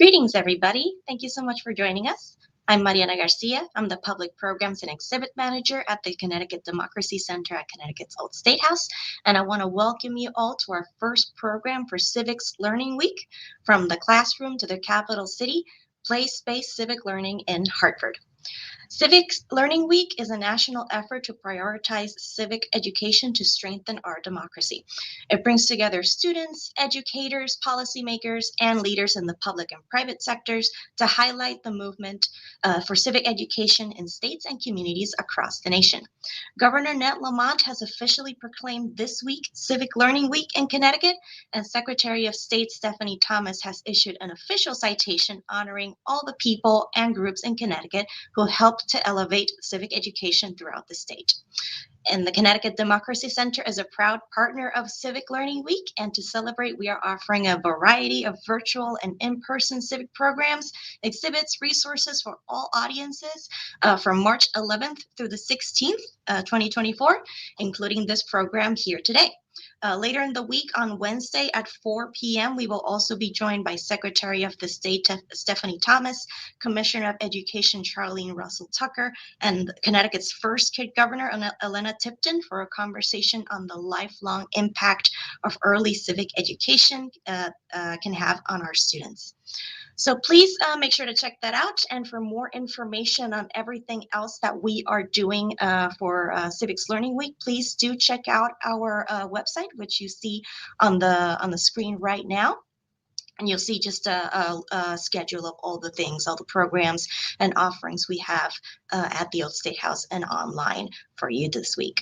Greetings, everybody. Thank you so much for joining us. I'm Mariana Garcia. I'm the Public Programs and Exhibit Manager at the Connecticut Democracy Center at Connecticut's Old State House, and I want to welcome you all to our first program for Civics Learning Week, From the Classroom to the Capital City, Place-Based Civic Learning in Hartford. Civics Learning Week is a national effort to prioritize civic education to strengthen our democracy. It brings together students, educators, policymakers, and leaders in the public and private sectors to highlight the movement for civic education in states and communities across the nation. Governor Ned Lamont has officially proclaimed this week Civic Learning Week in Connecticut, and Secretary of State Stephanie Thomas has issued an official citation honoring all the people and groups in Connecticut who helped to elevate civic education throughout the state. And the Connecticut Democracy Center is a proud partner of Civic Learning Week, and to celebrate, we are offering a variety of virtual and in-person civic programs, exhibits, resources for all audiences from March 11th through the 16th, 2024, including this program here today. Later in the week on Wednesday at 4 p.m., we will also be joined by Secretary of the State Stephanie Thomas, Commissioner of Education Charlene Russell Tucker, and Connecticut's first kid governor, Elena Tipton, for a conversation on the lifelong impact of early civic education can have on our students. So please make sure to check that out. And for more information on everything else that we are doing for Civics Learning Week, please do check out our website, which you see on the screen right now. And you'll see just a schedule of all the things, all the programs and offerings we have at the Old State House and online for you this week.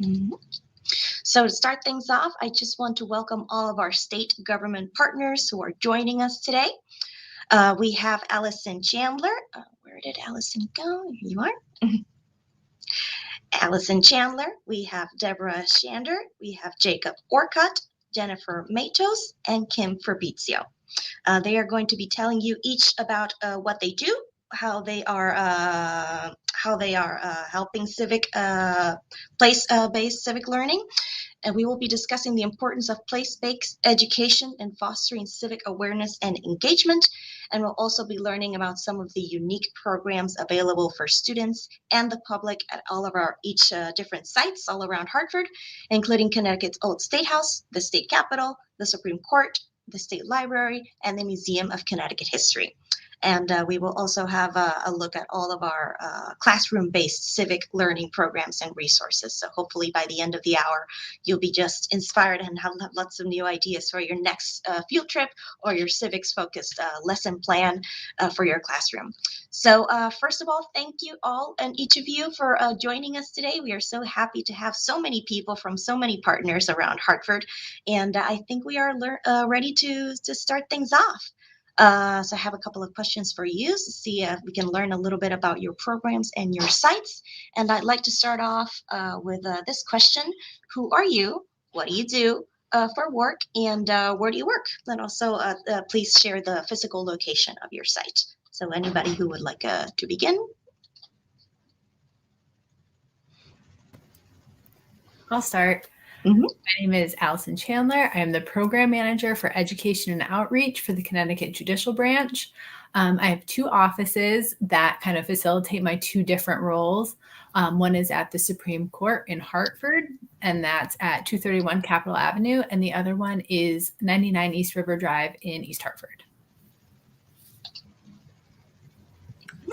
Mm-hmm. So to start things off, I just want to welcome all of our state government partners who are joining us today. We have Allison Chandler. Where did Allison go? Here you are. Allison Chandler. We have Deborah Shander. We have Jacob Orcutt, Jennifer Matos, and Kim Fabrizio. They are going to be telling you each about what they do, how they are helping civic place-based civic learning. And we will be discussing the importance of place-based education and fostering civic awareness and engagement. And we'll also be learning about some of the unique programs available for students and the public at all of our different sites all around Hartford, including Connecticut's Old State House, the State Capitol, the Supreme Court, the State Library, and the Museum of Connecticut History. And we will also have a look at all of our classroom-based civic learning programs and resources. So hopefully by the end of the hour, you'll be just inspired and have lots of new ideas for your next field trip or your civics-focused lesson plan for your classroom. So first of all, thank you all and each of you for joining us today. We are so happy to have so many people from so many partners around Hartford. And I think we are ready to start things off. So I have a couple of questions for you to see if we can learn a little bit about your programs and your sites. And I'd like to start off with this question. Who are you? What do you do for work? And where do you work? And also, please share the physical location of your site. So anybody who would like to begin? I'll start. Mm-hmm. My name is Allison Chandler. I am the Program Manager for Education and Outreach for the Connecticut Judicial Branch. I have two offices that kind of facilitate my two different roles. One is at the Supreme Court in Hartford, and that's at 231 Capitol Avenue, and the other one is 99 East River Drive in East Hartford.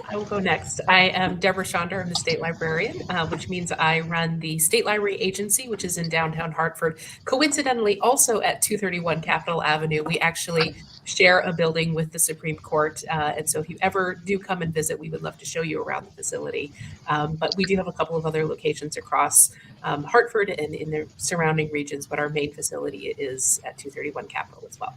I will go next. I am Deborah Shander. I'm the state librarian, which means I run the State Library Agency, which is in downtown Hartford. Coincidentally, also at 231 Capitol Avenue, we actually share a building with the Supreme Court. And so if you ever do come and visit, we would love to show you around the facility. But we do have a couple of other locations across Hartford and in the surrounding regions, but our main facility is at 231 Capitol as well.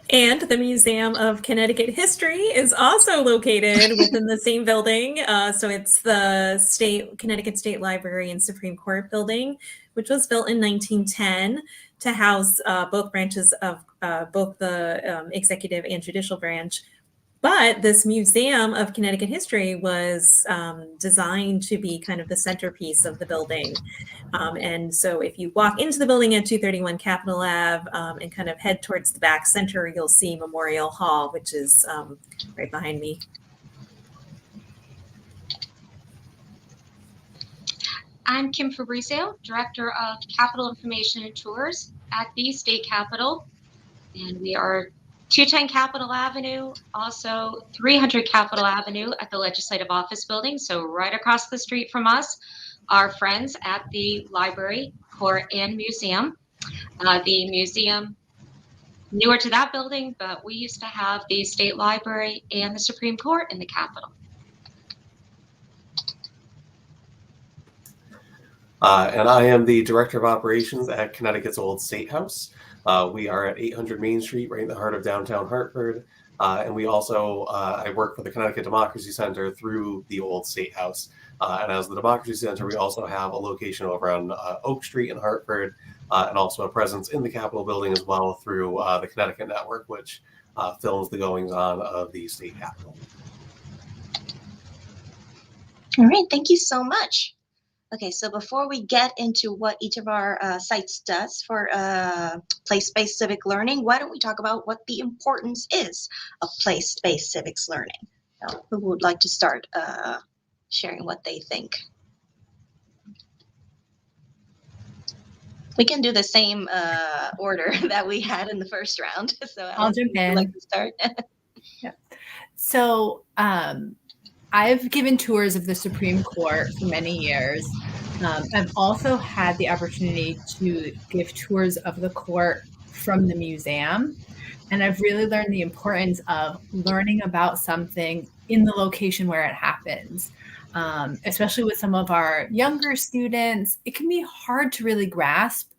And the Museum of Connecticut History is also located within the same building. So it's the Connecticut State Library and Supreme Court building, which was built in 1910 to house both branches of both the executive and judicial branch. But this Museum of Connecticut History was designed to be kind of the centerpiece of the building. And so if you walk into the building at 231 Capitol Ave and kind of head towards the back center, you'll see Memorial Hall, which is right behind me. I'm Kim Fabrizio, Director of Capitol Information and Tours at the State Capitol. And we are 210 Capitol Avenue, also 300 Capitol Avenue at the Legislative Office Building. So right across the street from us, our friends at the library, court, and museum. The museum, newer to that building, but we used to have the State Library and the Supreme Court in the Capitol. And I am the Director of Operations at Connecticut's Old State House. We are at 800 Main Street, right in the heart of downtown Hartford. And we also, I work for the Connecticut Democracy Center through the Old State House. And as the Democracy Center, we also have a location over on Oak Street in Hartford, and also a presence in the Capitol building as well through the Connecticut Network, which films the goings-on of the State Capitol. All right, thank you so much. Okay, so before we get into what each of our sites does for place-based civic learning, why don't we talk about what the importance is of place-based civics learning? Now, who would like to start sharing what they think? We can do the same order that we had in the first round. So I'll jump in. Would like to start? Yeah. So I've given tours of the Supreme Court for many years. I've also had the opportunity to give tours of the court from the museum. And I've really learned the importance of learning about something in the location where it happens. Especially with some of our younger students, it can be hard to really grasp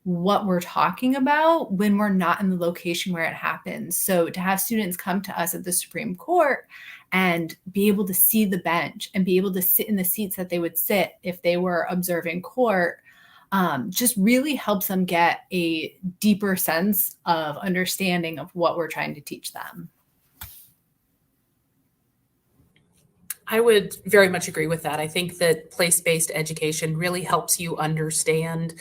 what we're talking about when we're not in the location where it happens. So to have students come to us at the Supreme Court and be able to see the bench and be able to sit in the seats that they would sit if they were observing court, just really helps them get a deeper sense of understanding of what we're trying to teach them. I would very much agree with that. I think that place-based education really helps you understand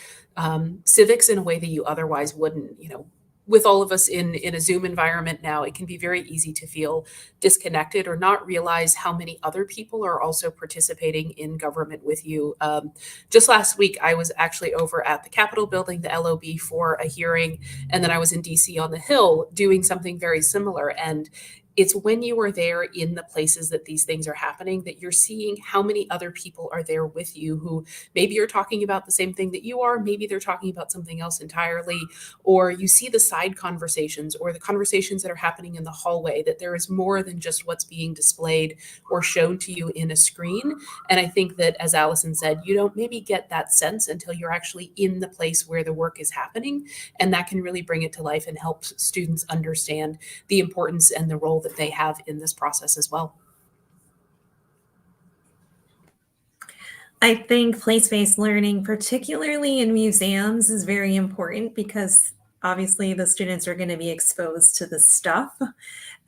civics in a way that you otherwise wouldn't. You know, with all of us in a Zoom environment now, it can be very easy to feel disconnected or not realize how many other people are also participating in government with you. Just last week, I was actually over at the Capitol building, the LOB, for a hearing, and then I was in DC on the Hill doing something very similar. And it's when you are there in the places that these things are happening that you're seeing how many other people are there with you who maybe you're talking about the same thing that you are, maybe they're talking about something else entirely, or you see the side conversations or the conversations that are happening in the hallway, that there is more than just what's being displayed or shown to you in a screen. And I think that, as Allison said, you don't maybe get that sense until you're actually in the place where the work is happening. And that can really bring it to life and help students understand the importance and the role that they have in this process as well. I think place-based learning, particularly in museums, is very important because obviously the students are going to be exposed to the stuff,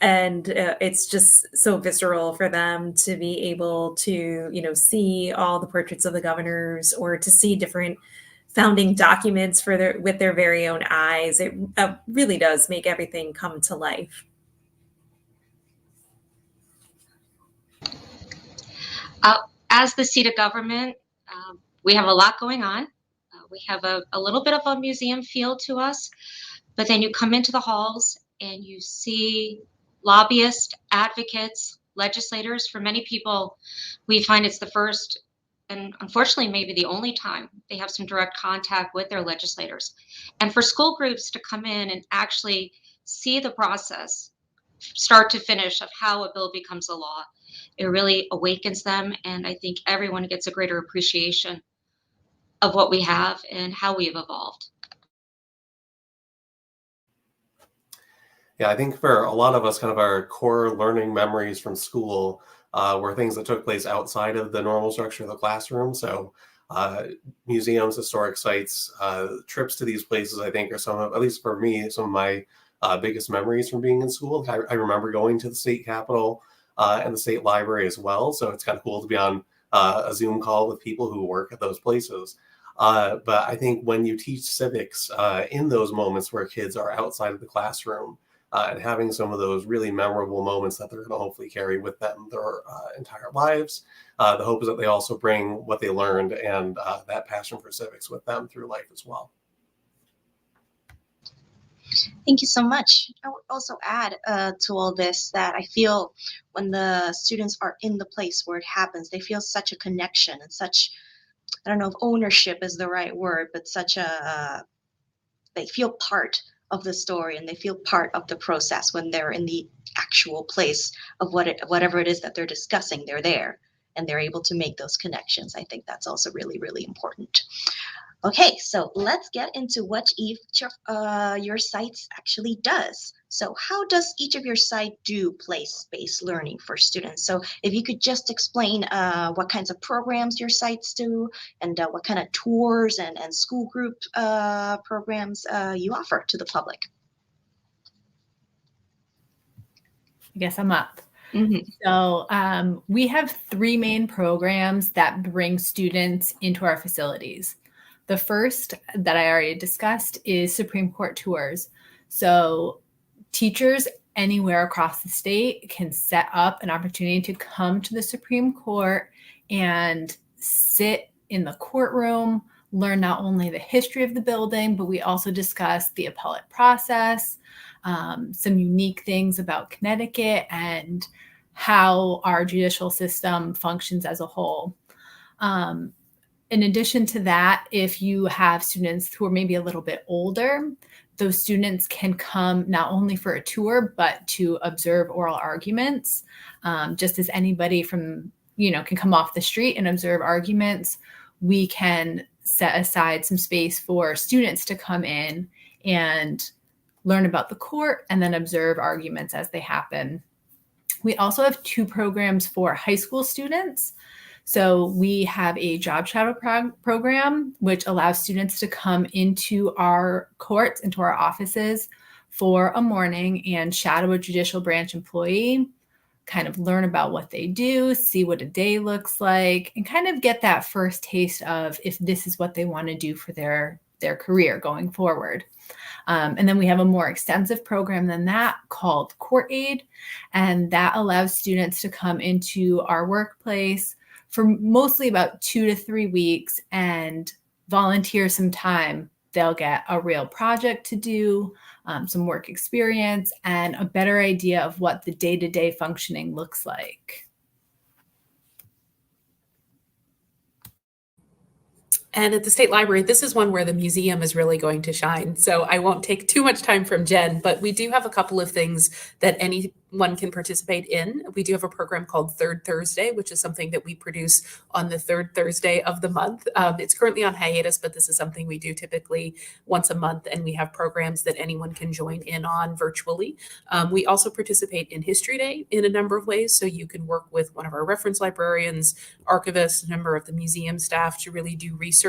and it's just so visceral for them to be able to, you know, see all the portraits of the governors or to see different founding documents with their very own eyes. It really does make everything come to life. As the seat of government, we have a lot going on. We have a little bit of a museum feel to us, but then you come into the halls and you see lobbyists, advocates, legislators. For many people, we find it's the first and unfortunately maybe the only time they have some direct contact with their legislators. And for school groups to come in and actually see the process, start to finish, of how a bill becomes a law, it really awakens them. And I think everyone gets a greater appreciation of what we have and how we've evolved. Yeah, I think for a lot of us, kind of our core learning memories from school were things that took place outside of the normal structure of the classroom. So museums, historic sites, trips to these places, I think, are some of, at least for me, some of my biggest memories from being in school. I remember going to the state capitol and the state library as well. So it's kind of cool to be on a Zoom call with people who work at those places. But I think when you teach civics in those moments where kids are outside of the classroom and having some of those really memorable moments that they're going to hopefully carry with them their entire lives, the hope is that they also bring what they learned and that passion for civics with them through life as well. Thank you so much. I would also add to all this that I feel when the students are in the place where it happens, they feel such a connection and such, I don't know if ownership is the right word, but such a, they feel part of the story and they feel part of the process when they're in the actual place of whatever it is that they're discussing. They're there and they're able to make those connections. I think that's also really, really important. Okay, so let's get into what each of your sites actually does. So how does each of your site do place-based learning for students? So if you could just explain what kinds of programs your sites do and what kind of tours and school group programs you offer to the public. I guess I'm up. Mm-hmm. So we have 3 main programs that bring students into our facilities. The first that I already discussed is Supreme Court tours. So teachers anywhere across the state can set up an opportunity to come to the Supreme Court and sit in the courtroom, learn not only the history of the building, but we also discuss the appellate process, some unique things about Connecticut and how our judicial system functions as a whole. In addition to that, if you have students who are maybe a little bit older, those students can come not only for a tour, but to observe oral arguments, just as anybody from, can come off the street and observe arguments. We can set aside some space for students to come in and learn about the court and then observe arguments as they happen. We also have 2 programs for high school students. So we have a job shadow program, which allows students to come into our courts, into our offices for a morning and shadow a judicial branch employee, kind of learn about what they do, see what a day looks like, and kind of get that first taste of if this is what they want to do for their career going forward. And then we have a more extensive program than that called Court Aid, and that allows students to come into our workplace for mostly about 2 to 3 weeks and volunteer some time. They'll get a real project to do, some work experience, and a better idea of what the day-to-day functioning looks like. And at the State Library, this is one where the museum is really going to shine. So I won't take too much time from Jen, but we do have a couple of things that anyone can participate in. We do have a program called Third Thursday, which is something that we produce on the 3rd Thursday of the month. It's currently on hiatus, but this is something we do typically once a month, and we have programs that anyone can join in on virtually. We also participate in History Day in a number of ways. So you can work with one of our reference librarians, archivists, a number of the museum staff to really do research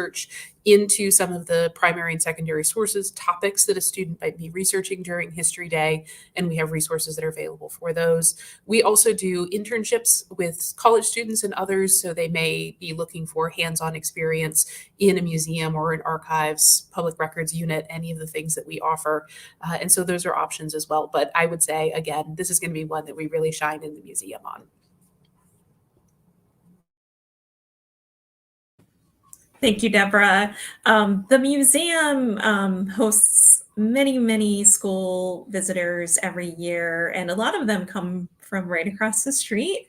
into some of the primary and secondary sources, topics that a student might be researching during History Day, and we have resources that are available for those. We also do internships with college students and others, so they may be looking for hands-on experience in a museum or an archives, public records unit, any of the things that we offer. And so those are options as well. But I would say, again, this is going to be one that we really shine in the museum on. Thank you, Deborah. The museum hosts many school visitors every year, and a lot of them come from right across the street.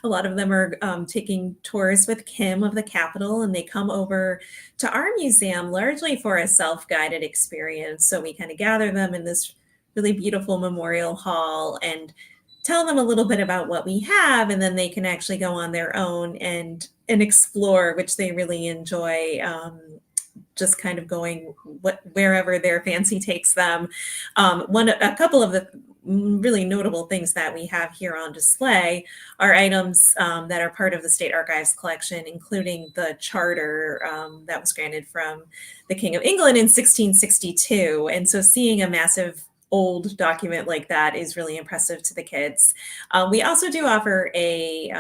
A lot of them are taking tours with Kim of the Capitol, and they come over to our museum largely for a self-guided experience. So we kind of gather them in this really beautiful memorial hall and tell them a little bit about what we have, and then they can actually go on their own and explore, which they really enjoy, just kind of going wherever their fancy takes them. A couple of the really notable things that we have here on display are items that are part of the State Archives collection, including the charter that was granted from the King of England in 1662. And so seeing a massive old document like that is really impressive to the kids. We also do offer a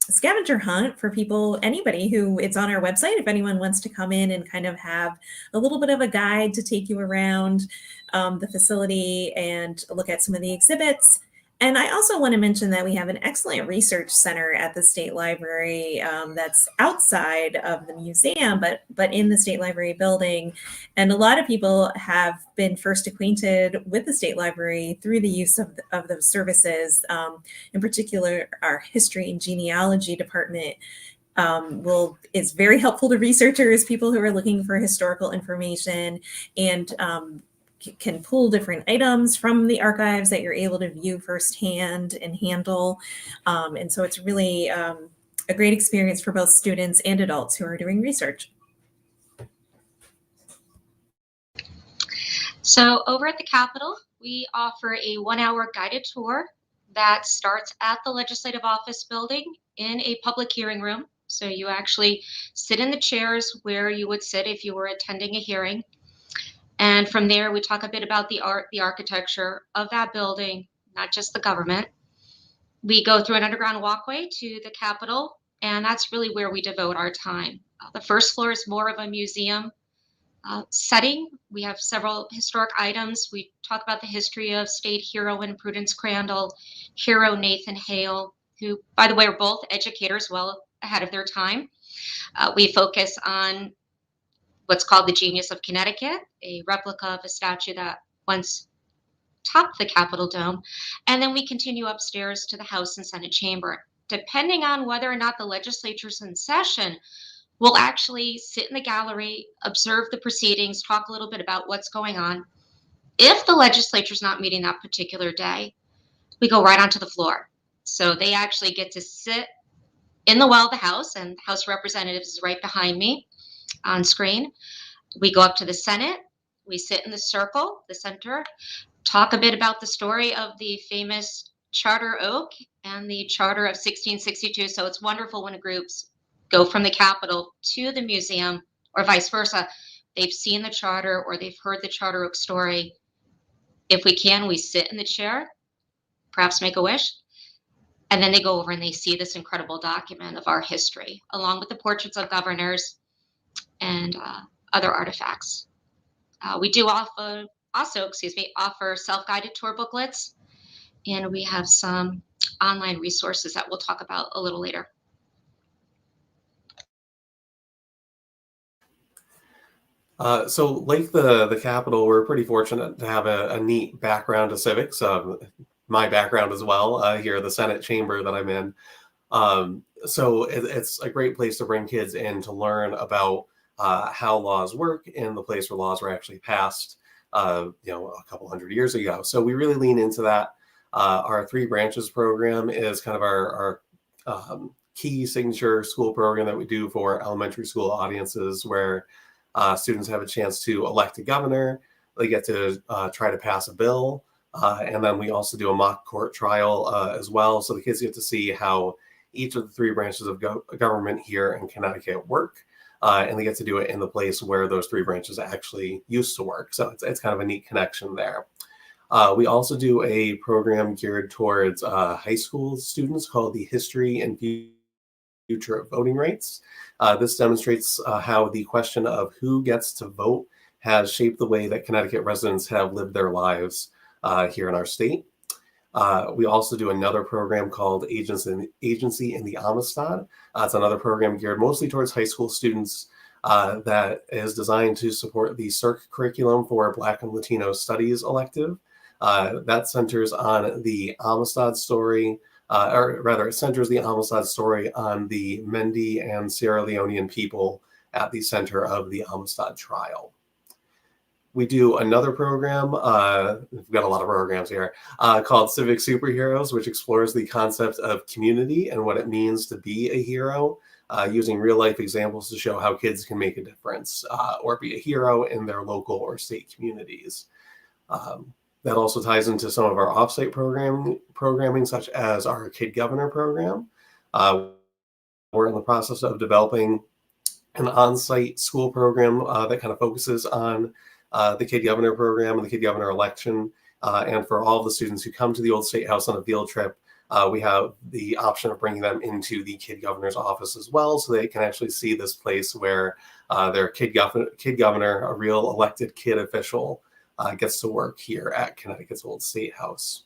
scavenger hunt for people, anybody who, it's on our website, if anyone wants to come in and kind of have a little bit of a guide to take you around the facility and look at some of the exhibits. And I also want to mention that we have an excellent research center at the State Library that's outside of the museum, but in the State Library building. And a lot of people have been first acquainted with the State Library through the use of those services. In particular, our history and genealogy department is very helpful to researchers, people who are looking for historical information, and can pull different items from the archives that you're able to view firsthand and handle. And so it's really a great experience for both students and adults who are doing research. So over at the Capitol, we offer a 1-hour guided tour that starts at the Legislative Office building in a public hearing room. So you actually sit in the chairs where you would sit if you were attending a hearing. And from there, we talk a bit about the art, the architecture of that building, not just the government. We go through an underground walkway to the Capitol, and that's really where we devote our time. The first floor is more of a museum setting. We have several historic items. We talk about the history of state heroine Prudence Crandall, hero Nathan Hale, who, by the way, are both educators well ahead of their time. We focus on what's called the Genius of Connecticut, a replica of a statue that once topped the Capitol Dome. And then we continue upstairs to the House and Senate chamber. Depending on whether or not the legislature's in session, we'll actually sit in the gallery, observe the proceedings, talk a little bit about what's going on. If the legislature's not meeting that particular day, we go right onto the floor. So they actually get to sit in the well of the House, and House Representatives is right behind me on screen. We go up to the Senate, we sit in the circle, the center, talk a bit about the story of the famous Charter Oak and the Charter of 1662. So it's wonderful when groups go from the Capitol to the museum or vice versa. They've seen the charter or they've heard the Charter Oak story. If we can, we sit in the chair, perhaps make a wish, and then they go over and they see this incredible document of our history, along with the portraits of governors and other artifacts. We do offer self-guided tour booklets, and we have some online resources that we'll talk about a little later. So like the Capitol, we're pretty fortunate to have a neat background to civics. My background as well, here the Senate chamber that I'm in. So it's a great place to bring kids in to learn about how laws work in the place where laws were actually passed, a couple hundred years ago. So we really lean into that. Our 3 branches program is kind of our key signature school program that we do for elementary school audiences, where students have a chance to elect a governor. They get to try to pass a bill. And then we also do a mock court trial as well. So the kids get to see how each of the 3 branches of government here in Connecticut work. And they get to do it in the place where those 3 branches actually used to work. So it's kind of a neat connection there. We also do a program geared towards high school students called the History and Future of Voting Rights. This demonstrates how the question of who gets to vote has shaped the way that Connecticut residents have lived their lives here in our state. We also do another program called Agency in the Amistad. It's another program geared mostly towards high school students that is designed to support the CERC curriculum for Black and Latino Studies elective. That centers on the Amistad story, or rather it centers the Amistad story on the Mende and Sierra Leonean people at the center of the Amistad trial. We do another program, we've got a lot of programs here, called Civic Superheroes, which explores the concept of community and what it means to be a hero, using real life examples to show how kids can make a difference or be a hero in their local or state communities. That also ties into some of our offsite programming, such as our Kid Governor program. We're in the process of developing an on-site school program that kind of focuses on the Kid Governor program and the Kid Governor election. And for all of the students who come to the Old State House on a field trip, we have the option of bringing them into the kid governor's office as well, so they can actually see this place where their kid governor, a real elected kid official, gets to work here at Connecticut's Old State House.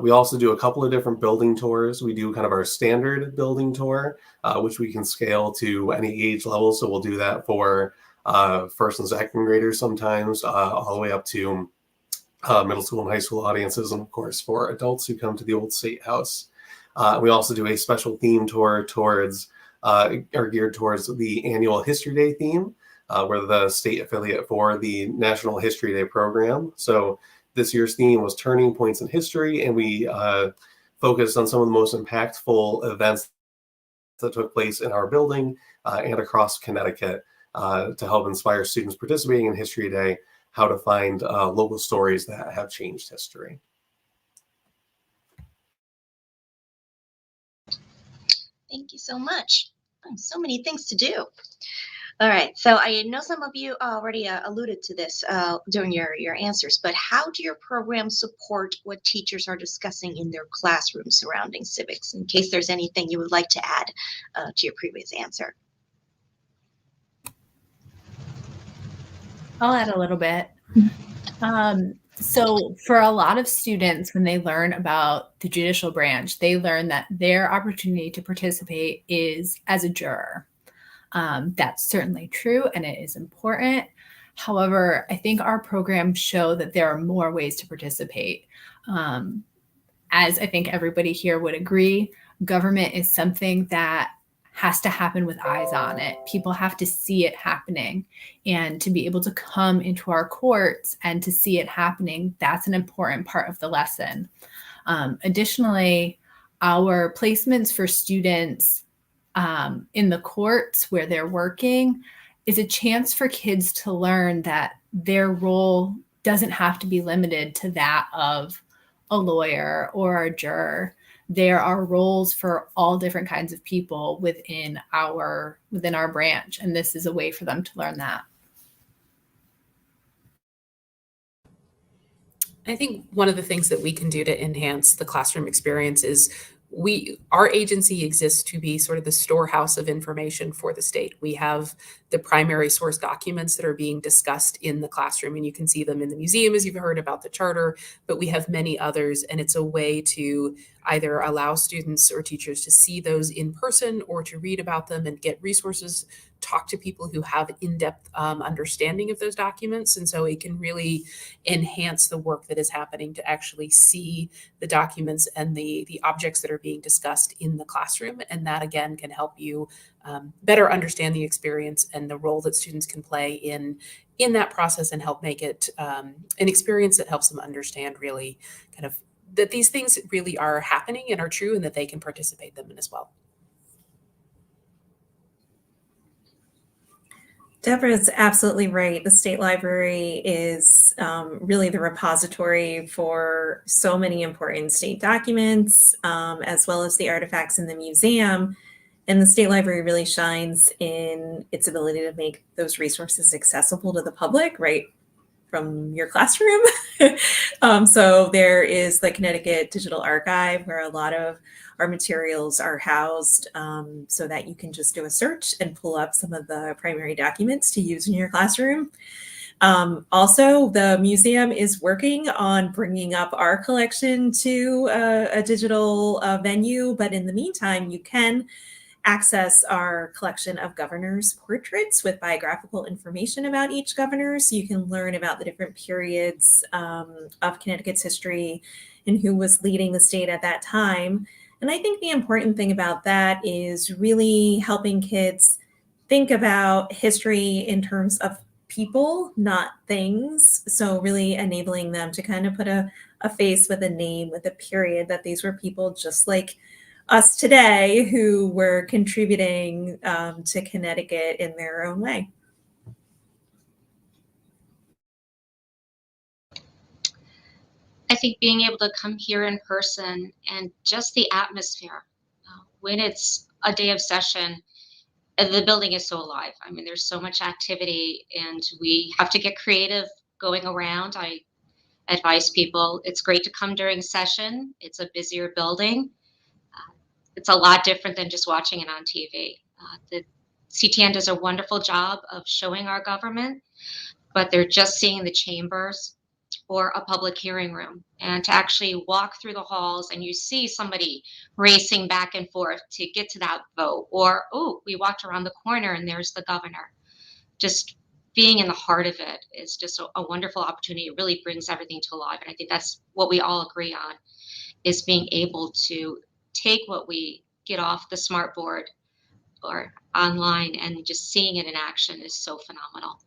We also do a couple of different building tours. We do kind of our standard building tour, which we can scale to any age level. So we'll do that for first and second graders sometimes, all the way up to middle school and high school audiences, and of course for adults who come to the Old State House. We also do a special theme tour towards, or geared towards the annual History Day theme. We're the state affiliate for the National History Day program. So this year's theme was Turning Points in History, and we focused on some of the most impactful events that took place in our building and across Connecticut to help inspire students participating in History Day how to find local stories that have changed history. Thank you so much. So many things to do. All right, so I know some of you already alluded to this during your answers, but how do your programs support what teachers are discussing in their classrooms surrounding civics, in case there's anything you would like to add to your previous answer? I'll add a little bit. So for a lot of students, when they learn about the judicial branch, they learn that their opportunity to participate is as a juror. That's certainly true, and it is important. However, I think our programs show that there are more ways to participate. As I think everybody here would agree, government is something that has to happen with eyes on it. People have to see it happening, and to be able to come into our courts and to see it happening, that's an important part of the lesson. Additionally, our placements for students in the courts where they're working is a chance for kids to learn that their role doesn't have to be limited to that of a lawyer or a juror. There are roles for all different kinds of people within our branch, and this is a way for them to learn that. I think one of the things that we can do to enhance the classroom experience is our agency exists to be sort of the storehouse of information for the state. We have the primary source documents that are being discussed in the classroom, and you can see them in the museum, as you've heard about the charter, but we have many others, and it's a way to either allow students or teachers to see those in person or to read about them and get resources, talk to people who have in-depth understanding of those documents. And so it can really enhance the work that is happening to actually see the documents and the objects that are being discussed in the classroom. And that, again, can help you better understand the experience and the role that students can play in that process, and help make it an experience that helps them understand really kind of that these things really are happening and are true, and that they can participate in them as well. Deborah is absolutely right. The State Library is really the repository for so many important state documents, as well as the artifacts in the museum. And the State Library really shines in its ability to make those resources accessible to the public right from your classroom. So there is the Connecticut Digital Archive, where a lot of our materials are housed, so that you can just do a search and pull up some of the primary documents to use in your classroom. Also, the museum is working on bringing up our collection to a digital venue, but in the meantime, you can access our collection of governors' portraits with biographical information about each governor, so you can learn about the different periods of Connecticut's history and who was leading the state at that time. And I think the important thing about that is really helping kids think about history in terms of people, not things. So really enabling them to kind of put a face with a name, with a period, that these were people just like us today who were contributing to Connecticut in their own way. I think being able to come here in person and just the atmosphere, when it's a day of session, the building is so alive. I mean, there's so much activity, and we have to get creative going around. I advise people it's great to come during session. It's a busier building. It's a lot different than just watching it on TV. The CTN does a wonderful job of showing our government, but they're just seeing the chambers or a public hearing room. And to actually walk through the halls and you see somebody racing back and forth to get to that vote, or, oh, we walked around the corner and there's the governor. Just being in the heart of it is just a wonderful opportunity. It really brings everything to life. And I think that's what we all agree on, is being able to take what we get off the smart board or online and just seeing it in action is so phenomenal.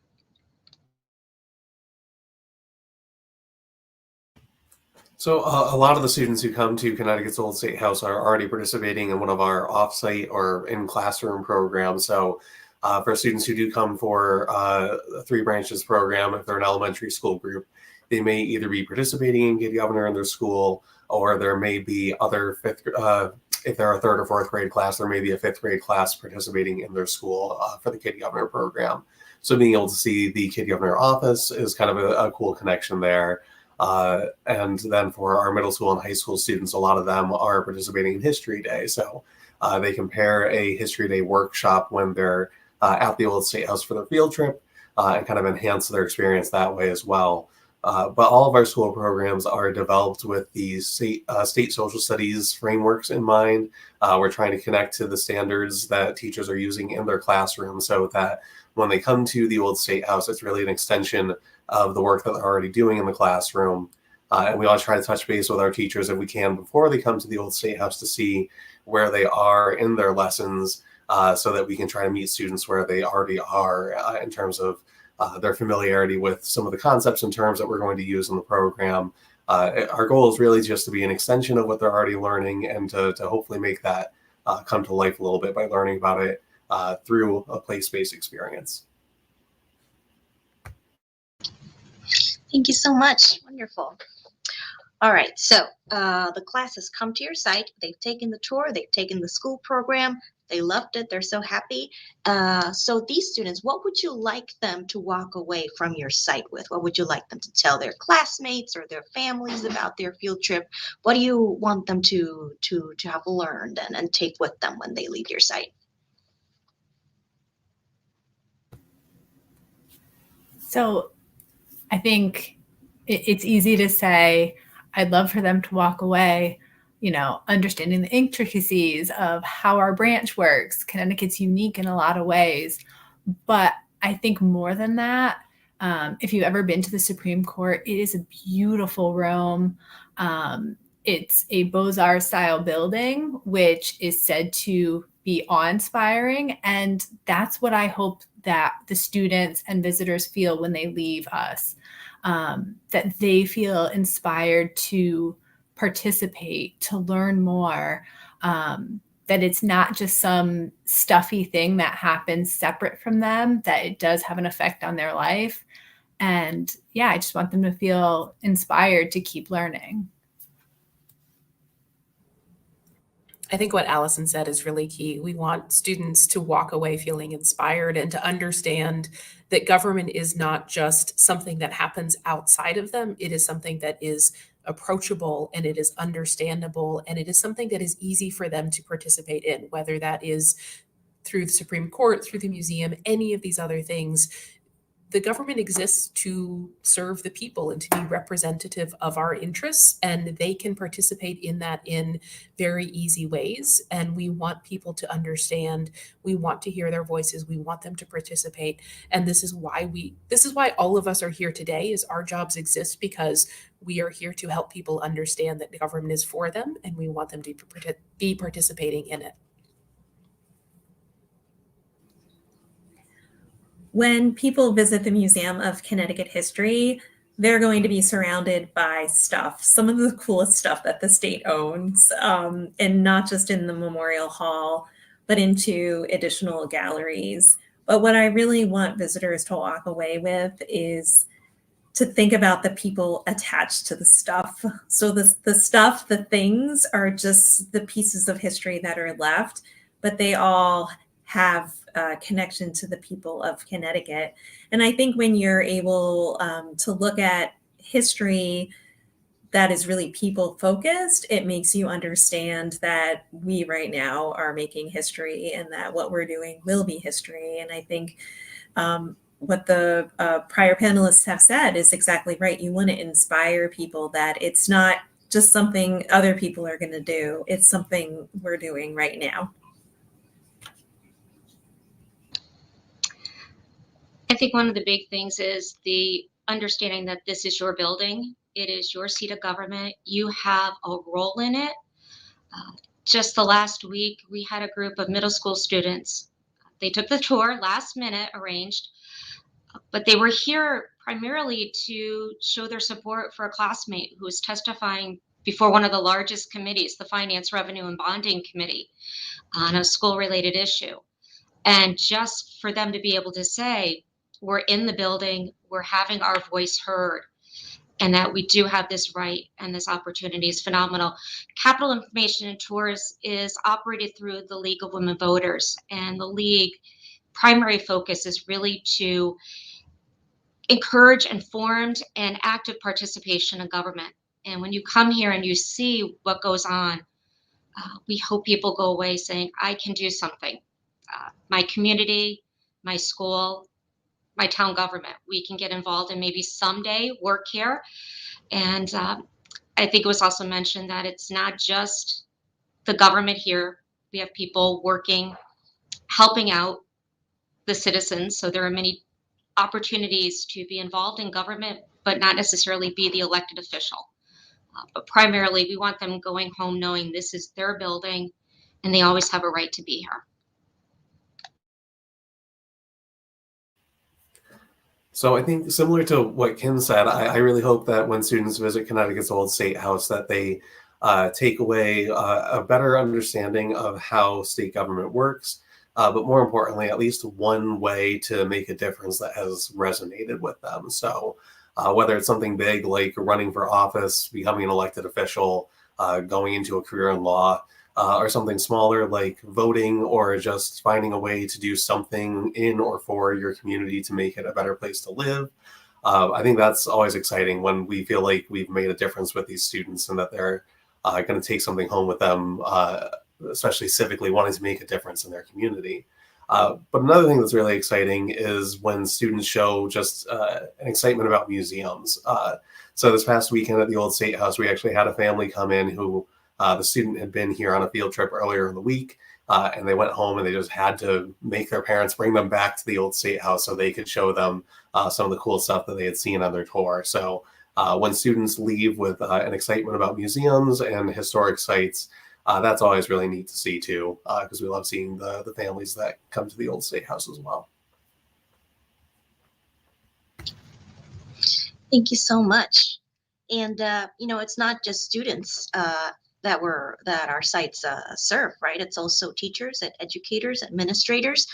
So a lot of the students who come to Connecticut's Old State House are already participating in one of our offsite or in classroom programs. So for students who do come for a 3 branches program, if they're an elementary school group, they may either be participating in Kid Governor in their school, or there may be other if they're a 3rd or 4th grade class, there may be a 5th grade class participating in their school for the Kid Governor program. So being able to see the Kid Governor office is kind of a cool connection there. And then for our middle school and high school students, a lot of them are participating in History Day. So they can pair a History Day workshop when they're at the Old State House for their field trip and kind of enhance their experience that way as well. But all of our school programs are developed with the state social studies frameworks in mind. We're trying to connect to the standards that teachers are using in their classroom so that when they come to the Old State House, it's really an extension of the work that they're already doing in the classroom. And we always try to touch base with our teachers if we can before they come to the Old State House to see where they are in their lessons so that we can try to meet students where they already are in terms of their familiarity with some of the concepts and terms that we're going to use in the program. Our goal is really just to be an extension of what they're already learning and to hopefully make that come to life a little bit by learning about it through a place-based experience. Thank you so much. Wonderful. All right, so the class has come to your site. They've taken the tour. They've taken the school program. They loved it. They're so happy. So these students, what would you like them to walk away from your site with? What would you like them to tell their classmates or their families about their field trip? What do you want them to have learned and take with them when they leave your site? So I think it's easy to say, I'd love for them to walk away, understanding the intricacies of how our branch works. Connecticut's unique in a lot of ways. But I think more than that, if you've ever been to the Supreme Court, it is a beautiful room. It's a Beaux-Arts style building, which is said to be awe-inspiring. And that's what I hope that the students and visitors feel when they leave us, that they feel inspired to participate, to learn more, that it's not just some stuffy thing that happens separate from them, that it does have an effect on their life. And yeah, I just want them to feel inspired to keep learning. I think what Allison said is really key. We want students to walk away feeling inspired and to understand that government is not just something that happens outside of them. It is something that is approachable and it is understandable and it is something that is easy for them to participate in, whether that is through the Supreme Court, through the museum, any of these other things. The government exists to serve the people and to be representative of our interests, and they can participate in that in very easy ways. And we want people to understand, we want to hear their voices, we want them to participate. And this is why all of us are here today, is our jobs exist because we are here to help people understand that the government is for them and we want them to be participating in it. When people visit the Museum of Connecticut History, they're going to be surrounded by stuff, some of the coolest stuff that the state owns, and not just in the Memorial Hall, but into additional galleries. But what I really want visitors to walk away with is to think about the people attached to the stuff. So the stuff, the things are just the pieces of history that are left, but they all have a connection to the people of Connecticut. And I think when you're able to look at history that is really people focused, it makes you understand that we right now are making history and that what we're doing will be history. And I think what the prior panelists have said is exactly right. You want to inspire people that it's not just something other people are going to do. It's something we're doing right now. I think one of the big things is the understanding that this is your building. It is your seat of government. You have a role in it. Just the last week, we had a group of middle school students. They took the tour last minute, arranged, but they were here primarily to show their support for a classmate who was testifying before one of the largest committees, the Finance, Revenue, and Bonding Committee, on a school-related issue. And just for them to be able to say, we're in the building, we're having our voice heard, and that we do have this right and this opportunity is phenomenal. Capital Information and Tours is operated through the League of Women Voters, and the League primary focus is really to encourage informed and active participation in government. And when you come here and you see what goes on, we hope people go away saying, I can do something. My community, my school, my town government, we can get involved and maybe someday work here. And I think it was also mentioned that it's not just the government here. We have people working, helping out the citizens. So there are many opportunities to be involved in government, but not necessarily be the elected official. But primarily, we want them going home knowing this is their building and they always have a right to be here. So I think similar to what Kim said, I really hope that when students visit Connecticut's Old State House, that they take away a better understanding of how state government works, but more importantly, at least one way to make a difference that has resonated with them. So whether it's something big like running for office, becoming an elected official, going into a career in law, or something smaller like voting, or just finding a way to do something in or for your community to make it a better place to live. I think that's always exciting when we feel like we've made a difference with these students and that they're going to take something home with them, especially civically wanting to make a difference in their community. But another thing that's really exciting is when students show just an excitement about museums. So this past weekend at the Old State House, we actually had a family come in who the student had been here on a field trip earlier in the week, and they went home and they just had to make their parents bring them back to the Old State House so they could show them some of the cool stuff that they had seen on their tour. So when students leave with an excitement about museums and historic sites, that's always really neat to see too, because we love seeing the families that come to the Old State House as well. Thank you so much. And it's not just students that our sites serve, right? It's also teachers and educators, administrators.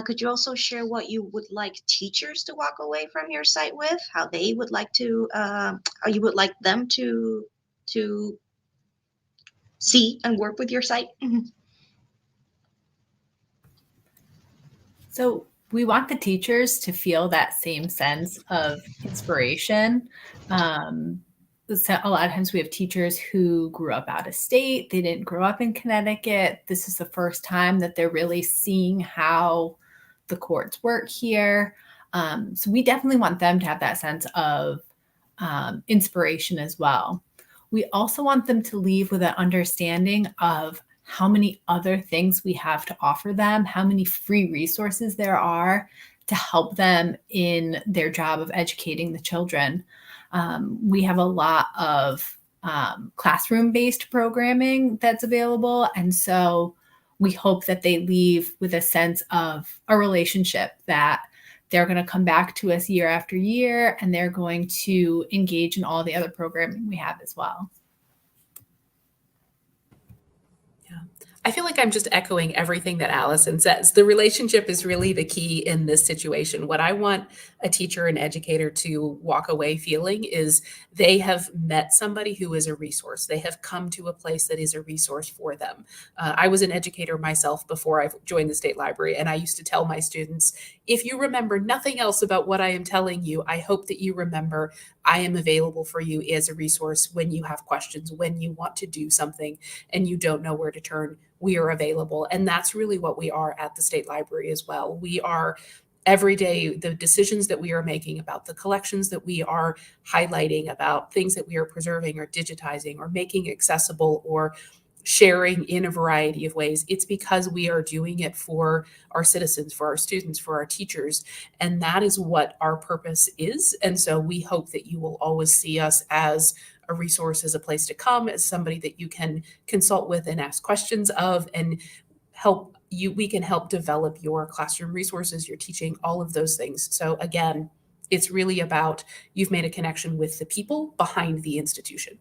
Could you also share what you would like teachers to walk away from your site with? How they would like to, how you would like them to see and work with your site? So we want the teachers to feel that same sense of inspiration. So a lot of times we have teachers who grew up out of state. They didn't grow up in Connecticut. This is the first time that they're really seeing how the courts work here. So we definitely want them to have that sense of inspiration as well. We also want them to leave with an understanding of how many other things we have to offer them, how many free resources there are to help them in their job of educating the children. We have a lot of classroom-based programming that's available. And so we hope that they leave with a sense of a relationship that they're going to come back to us year after year, and they're going to engage in all the other programming we have as well. I feel like I'm just echoing everything that Allison says. The relationship is really the key in this situation. What I want a teacher and educator to walk away feeling is they have met somebody who is a resource. They have come to a place that is a resource for them. I was an educator myself before I joined the state library, and I used to tell my students, if you remember nothing else about what I am telling you, I hope that you remember I am available for you as a resource when you have questions, when you want to do something and you don't know where to turn. We are available. And that's really what we are at the State Library as well. We are every day, the decisions that we are making about the collections that we are highlighting, about things that we are preserving or digitizing or making accessible or sharing in a variety of ways, it's because we are doing it for our citizens, for our students, for our teachers. And that is what our purpose is. And so we hope that you will always see us as a resource, as a place to come, as somebody that you can consult with and ask questions of, and we can help develop your classroom resources, your teaching, all of those things. So again, it's really about you've made a connection with the people behind the institution.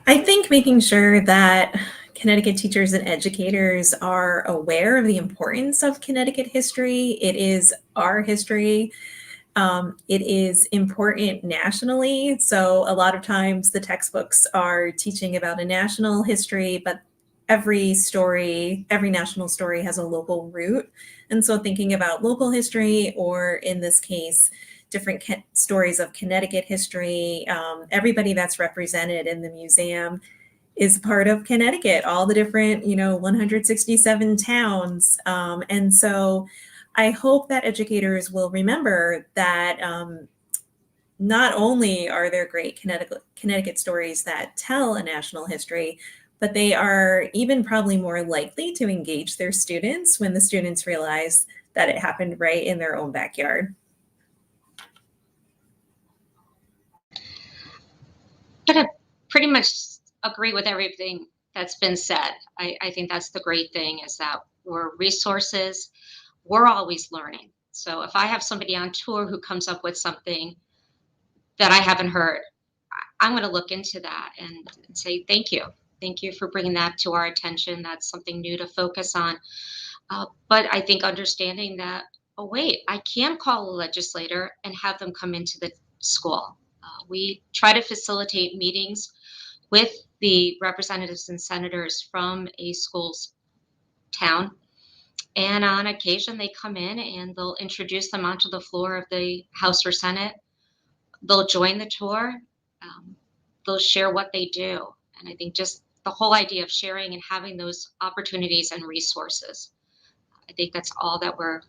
I think making sure that Connecticut teachers and educators are aware of the importance of Connecticut history. It is our history. It is important nationally. So a lot of times the textbooks are teaching about a national history, but every national story has a local root. And so thinking about local history, or in this case, different stories of Connecticut history, everybody that's represented in the museum is part of Connecticut, all the different, 167 towns. And so I hope that educators will remember that not only are there great Connecticut stories that tell a national history, but they are even probably more likely to engage their students when the students realize that it happened right in their own backyard. I pretty much agree with everything that's been said. I think that's the great thing, is that we're resources. We're always learning. So if I have somebody on tour who comes up with something that I haven't heard, I'm going to look into that and say, thank you. Thank you for bringing that to our attention. That's something new to focus on. But I think understanding that, oh, wait, I can call a legislator and have them come into the school. We try to facilitate meetings with the representatives and senators from a school's town. And on occasion, they come in and they'll introduce them onto the floor of the House or Senate. They'll join the tour. They'll share what they do. And I think just the whole idea of sharing and having those opportunities and resources, I think that's all that we're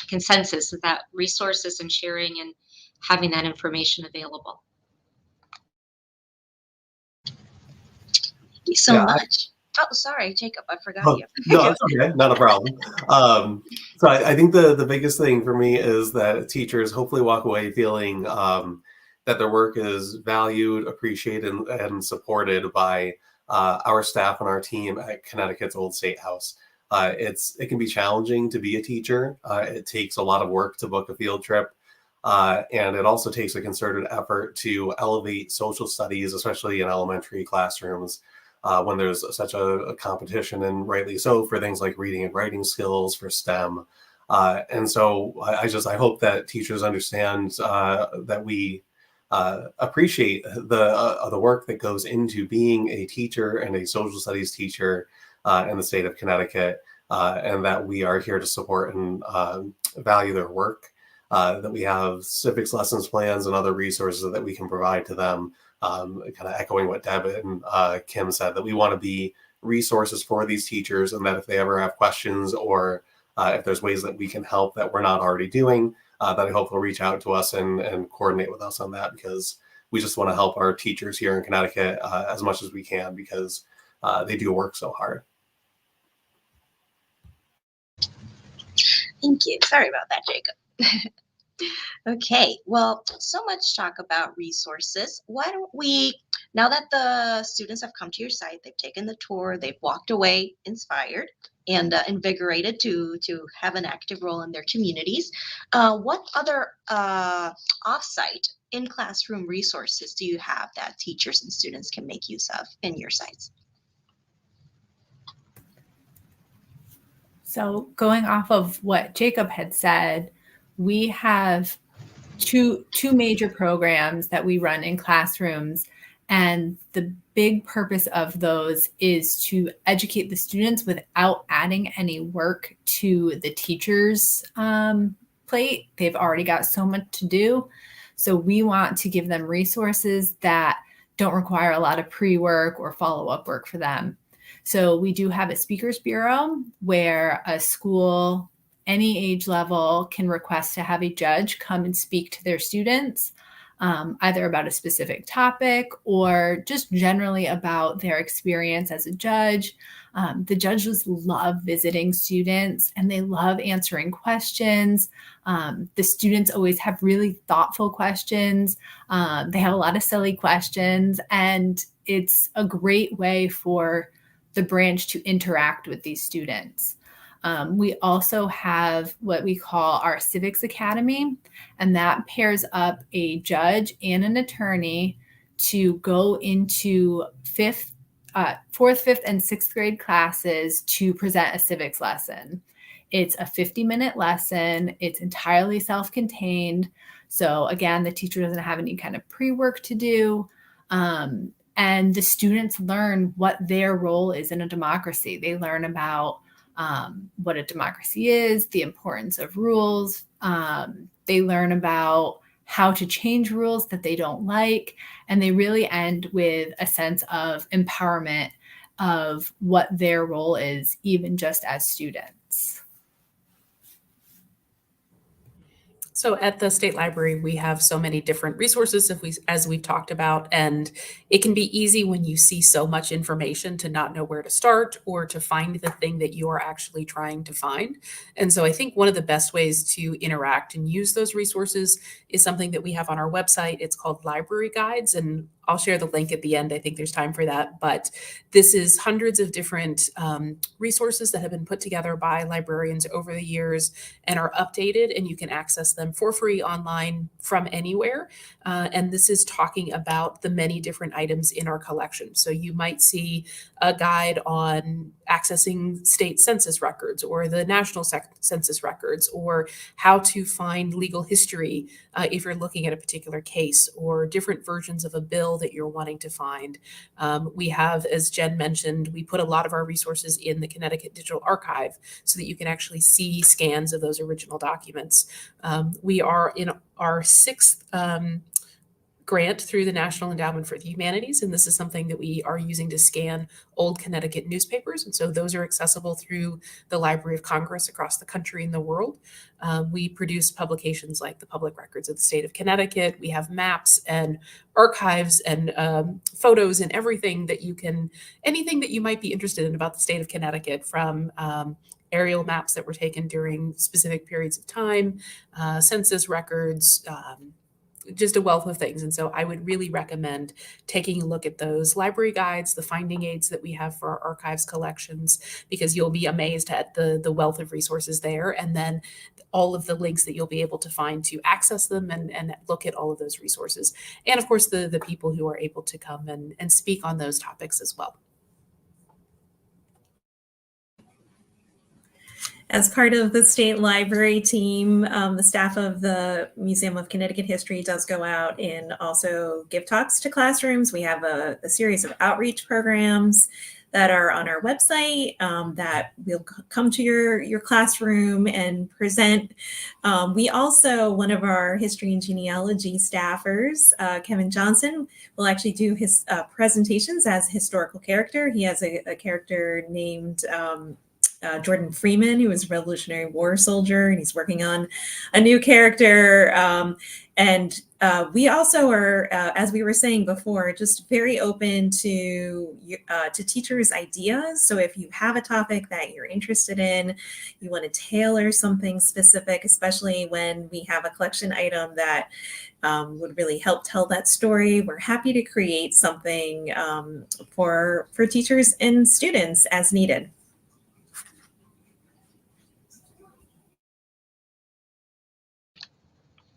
consensus, is that resources and sharing and having that information available. Thank you so much. Oh, sorry, Jacob, I forgot you. No, it's okay. Not a problem. So I think the biggest thing for me is that teachers hopefully walk away feeling that their work is valued, appreciated, and supported by our staff and our team at Connecticut's Old State House. It can be challenging to be a teacher. It takes a lot of work to book a field trip. And it also takes a concerted effort to elevate social studies, especially in elementary classrooms, when there's such a competition, and rightly so, for things like reading and writing skills, for STEM. And so I hope that teachers understand that we appreciate the work that goes into being a teacher and a social studies teacher in the state of Connecticut, and that we are here to support and value their work. That we have civics lessons plans and other resources that we can provide to them, kind of echoing what Deb and Kim said, that we want to be resources for these teachers, and that if they ever have questions, or if there's ways that we can help that we're not already doing, that I hope they'll reach out to us and coordinate with us on that, because we just want to help our teachers here in Connecticut as much as we can, because they do work so hard. Thank you. Sorry about that, Jacob. Okay, well, so much talk about resources. Why don't we, now that the students have come to your site, they've taken the tour, they've walked away inspired and invigorated to have an active role in their communities, what other off-site in-classroom resources do you have that teachers and students can make use of in your sites? So going off of what Jacob had said, we have two major programs that we run in classrooms, and the big purpose of those is to educate the students without adding any work to the teachers' plate. They've already got so much to do. So we want to give them resources that don't require a lot of pre-work or follow-up work for them. So we do have a speakers bureau where a school, any age level, can request to have a judge come and speak to their students, either about a specific topic or just generally about their experience as a judge. The judges love visiting students and they love answering questions. The students always have really thoughtful questions. They have a lot of silly questions, and it's a great way for the branch to interact with these students. We also have what we call our Civics Academy, and that pairs up a judge and an attorney to go into fourth, fifth, and sixth grade classes to present a civics lesson. It's a 50-minute lesson. It's entirely self-contained. So again, the teacher doesn't have any kind of pre-work to do. And the students learn what their role is in a democracy. They learn about what a democracy is, the importance of rules. They learn about how to change rules that they don't like. And they really end with a sense of empowerment of what their role is, even just as students. So at the State Library, we have so many different resources, as we've talked about, and it can be easy when you see so much information to not know where to start or to find the thing that you are actually trying to find. And so I think one of the best ways to interact and use those resources is something that we have on our website. It's called Library Guides, and I'll share the link at the end. I think there's time for that. But this is hundreds of different resources that have been put together by librarians over the years and are updated, and you can access them for free online from anywhere. And this is talking about the many different items in our collection. So you might see a guide on accessing state census records or the national census records, or how to find legal history if you're looking at a particular case, or different versions of a bill that you're wanting to find. We have, as Jen mentioned, we put a lot of our resources in the Connecticut Digital Archive so that you can actually see scans of those original documents. We are in our sixth grant through the National Endowment for the Humanities, and this is something that we are using to scan old Connecticut newspapers, and so those are accessible through the Library of Congress across the country and the world. We produce publications like the Public Records of the State of Connecticut. We have maps and archives and photos and everything that anything that you might be interested in about the state of Connecticut, from aerial maps that were taken during specific periods of time, census records, just a wealth of things. And so I would really recommend taking a look at those library guides, the finding aids that we have for our archives collections, because you'll be amazed at the wealth of resources there. And then all of the links that you'll be able to find to access them and look at all of those resources. And of course, the people who are able to come and speak on those topics as well. As part of the state library team, the staff of the Museum of Connecticut History does go out and also give talks to classrooms. We have a series of outreach programs that are on our website that will come to your classroom and present. We also, one of our history and genealogy staffers, Kevin Johnson, will actually do his presentations as historical character. He has a character named Jordan Freeman, who was a Revolutionary War soldier, and he's working on a new character. And we also are, as we were saying before, just very open to teachers' ideas. So if you have a topic that you're interested in, you want to tailor something specific, especially when we have a collection item that would really help tell that story, we're happy to create something for teachers and students as needed.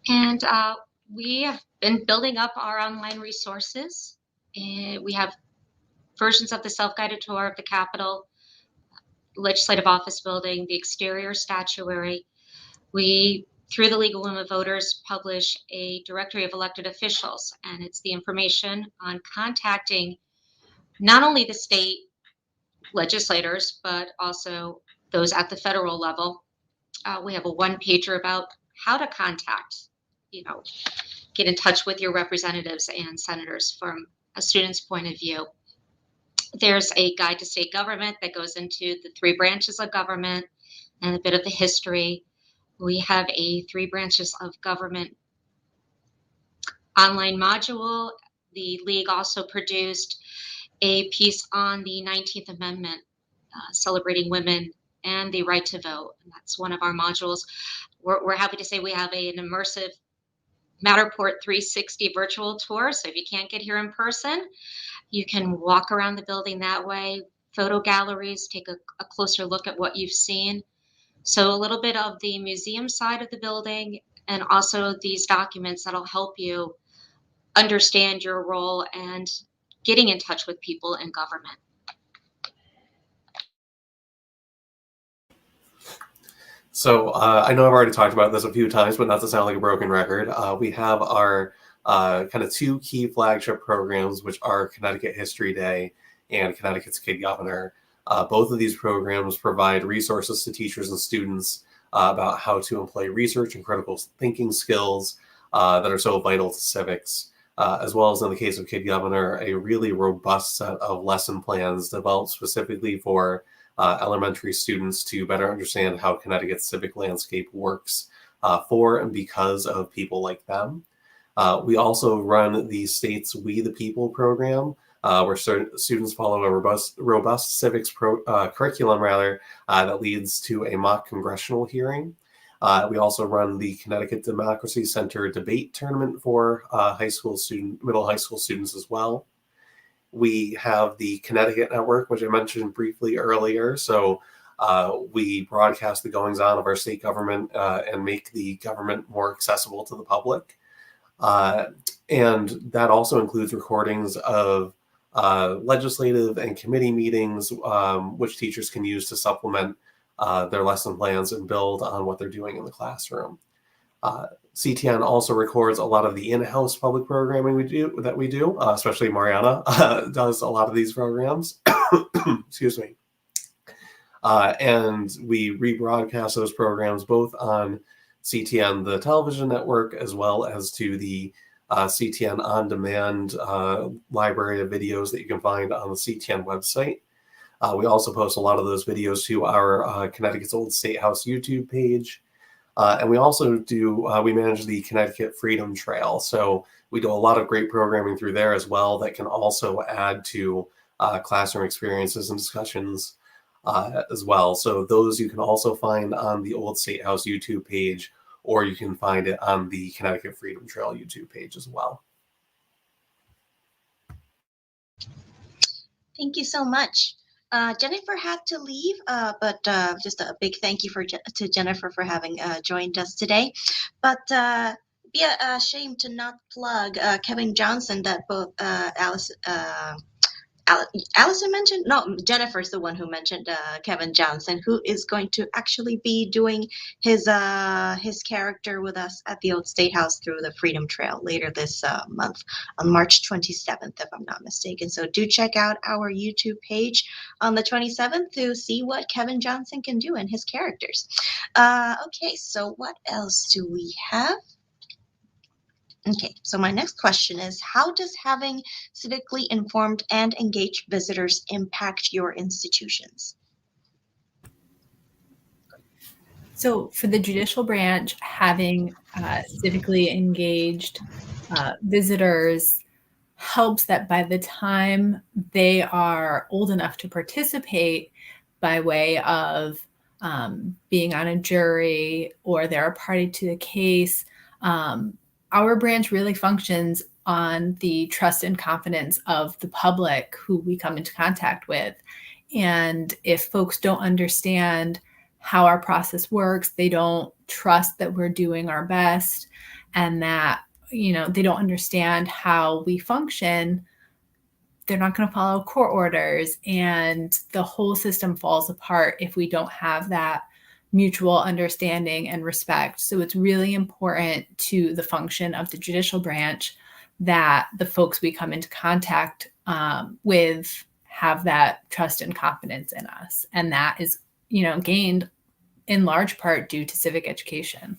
And we have been building up our online resources. We have versions of the self-guided tour of the Capitol, Legislative Office Building, the exterior statuary. We, through the League of Women Voters, publish a directory of elected officials, and it's the information on contacting not only the state legislators, but also those at the federal level. We have a one-pager about how to contact, get in touch with your representatives and senators from a student's point of view. There's a guide to state government that goes into the 3 branches of government and a bit of the history. We have a 3 branches of government online module. The League also produced a piece on the 19th Amendment, celebrating women and the right to vote. And that's one of our modules. We're happy to say we have an immersive Matterport 360 virtual tour. So if you can't get here in person, you can walk around the building that way, photo galleries, take a closer look at what you've seen. So a little bit of the museum side of the building, and also these documents that'll help you understand your role and getting in touch with people in government. So I know I've already talked about this a few times, but not to sound like a broken record. We have our kind of 2 key flagship programs, which are Connecticut History Day and Connecticut's Kid Governor. Both of these programs provide resources to teachers and students about how to employ research and critical thinking skills that are so vital to civics, as well as in the case of Kid Governor, a really robust set of lesson plans developed specifically for elementary students to better understand how Connecticut's civic landscape works for and because of people like them. We also run the state's We the People program, where students follow a robust civics curriculum that leads to a mock congressional hearing. We also run the Connecticut Democracy Center debate tournament for middle high school students as well. We have the Connecticut Network, which I mentioned briefly earlier. So we broadcast the goings-on of our state government and make the government more accessible to the public. And that also includes recordings of legislative and committee meetings, which teachers can use to supplement their lesson plans and build on what they're doing in the classroom. CTN also records a lot of the in-house public programming we do, especially Mariana does a lot of these programs. Excuse me. And we rebroadcast those programs both on CTN, the television network, as well as to the CTN on-demand library of videos that you can find on the CTN website. We also post a lot of those videos to our Connecticut's Old State House YouTube page. And we also we manage the Connecticut Freedom Trail. So we do a lot of great programming through there as well that can also add to classroom experiences and discussions as well. So those you can also find on the Old State House YouTube page, or you can find it on the Connecticut Freedom Trail YouTube page as well. Thank you so much. Jennifer had to leave, but just a big thank you to Jennifer for having joined us today. But be a shame to not plug Kevin Johnson that both Allison mentioned. No, Jennifer's the one who mentioned Kevin Johnson, who is going to actually be doing his character with us at the Old State House through the Freedom Trail later this month on March 27th, if I'm not mistaken. So do check out our YouTube page on the 27th to see what Kevin Johnson can do in his characters. Okay, so what else do we have? Okay, so my next question is, how does having civically informed and engaged visitors impact your institutions? So for the judicial branch, having civically engaged visitors helps that by the time they are old enough to participate by way of being on a jury or they're a party to the case, our branch really functions on the trust and confidence of the public who we come into contact with. And if folks don't understand how our process works, they don't trust that we're doing our best, and that, they don't understand how we function, they're not going to follow court orders, and the whole system falls apart if we don't have that mutual understanding and respect. So it's really important to the function of the judicial branch that the folks we come into contact with have that trust and confidence in us. And that is, gained in large part due to civic education.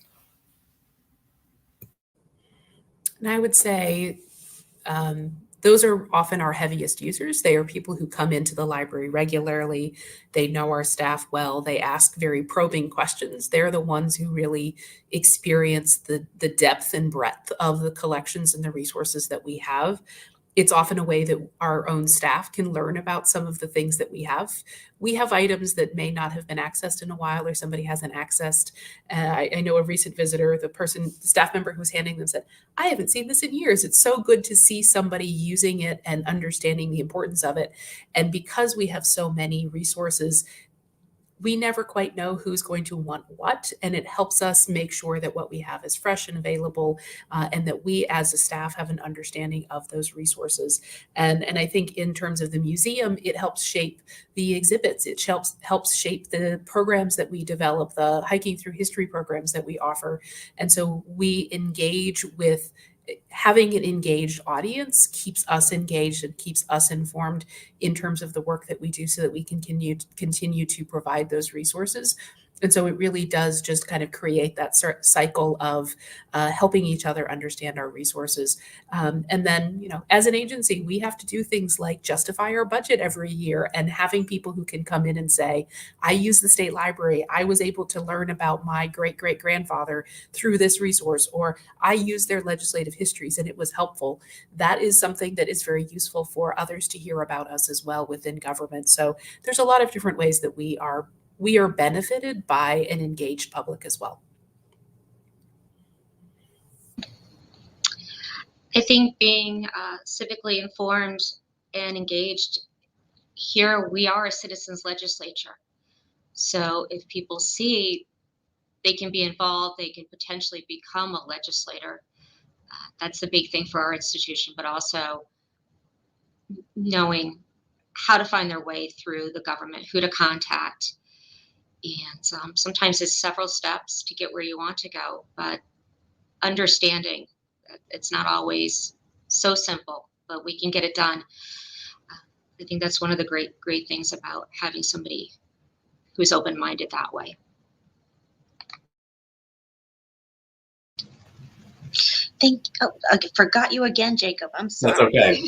And I would say those are often our heaviest users. They are people who come into the library regularly. They know our staff well. They ask very probing questions. They're the ones who really experience the depth and breadth of the collections and the resources that we have. It's often a way that our own staff can learn about some of the things that we have. We have items that may not have been accessed in a while or somebody hasn't accessed. I know a recent visitor, the staff member who was handing them said, I haven't seen this in years. It's so good to see somebody using it and understanding the importance of it. And because we have so many resources, we never quite know who's going to want what, and it helps us make sure that what we have is fresh and available, and that we as a staff have an understanding of those resources. And I think in terms of the museum, it helps shape the exhibits. It helps shape the programs that we develop, the hiking through history programs that we offer. And so we engage with having an engaged audience keeps us engaged and keeps us informed in terms of the work that we do so that we can continue to provide those resources. And so it really does just kind of create that cycle of helping each other understand our resources. And then, as an agency, we have to do things like justify our budget every year, and having people who can come in and say, I use the state library. I was able to learn about my great-great-grandfather through this resource, or I used their legislative histories and it was helpful. That is something that is very useful for others to hear about us as well within government. So there's a lot of different ways that we are benefited by an engaged public as well. I think being civically informed and engaged, here we are a citizens legislature. So if people see they can be involved, they can potentially become a legislator. That's the big thing for our institution, but also knowing how to find their way through the government, who to contact. And sometimes it's several steps to get where you want to go, but understanding that it's not always so simple, but we can get it done. I think that's one of the great things about having somebody who's open-minded that way. I forgot you again, Jacob. I'm sorry. That's okay.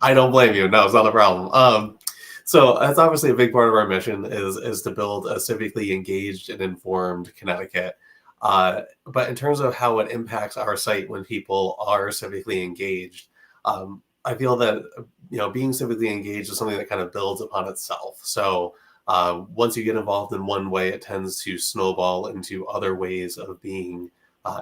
I don't blame you. No, it's not a problem. So that's obviously a big part of our mission is to build a civically engaged and informed Connecticut. But in terms of how it impacts our site when people are civically engaged, I feel that being civically engaged is something that kind of builds upon itself. So once you get involved in one way, it tends to snowball into other ways of being